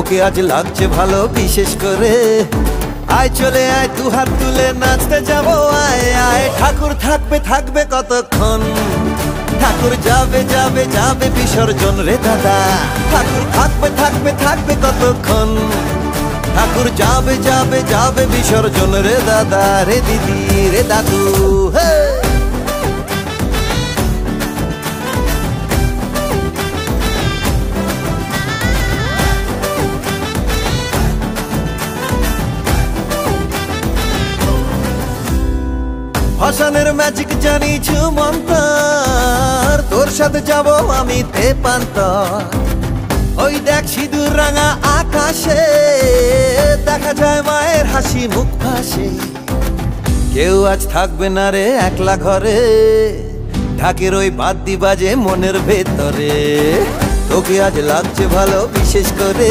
তোকে আজ লাগছে ভালো বিশেষ করে। আয় চলে আয় দু হাত তুলে নাচতে যাবো, আয় আয়। ঠাকুর থাকবে থাকবে কতক্ষণ, ঠাকুর যাবে যাবে যাবে বিসর্জন রে দাদা। ঠাকুর থাকবে থাকবে থাকবে কতক্ষণ, ঠাকুর যাবে যাবে যাবে বিসর্জন রে দাদা, রে দিদি রে দাদু। হে ভাসানের ম্যাজিক জানি ঝুমন্তর, তোর সাথে যাব আমি তেপান্তর। ওই দেখ সিঁদুর রাঙা আকাশে দেখা যায় মায়ের হাসি মুখ ভাসে। কেউ আজ থাকবে না রে একলা ঘরে, ঢাকের ওই বাদ্যি বাজে মনের ভেতরে। তোকে আজ লাগছে ভালো বিশেষ করে।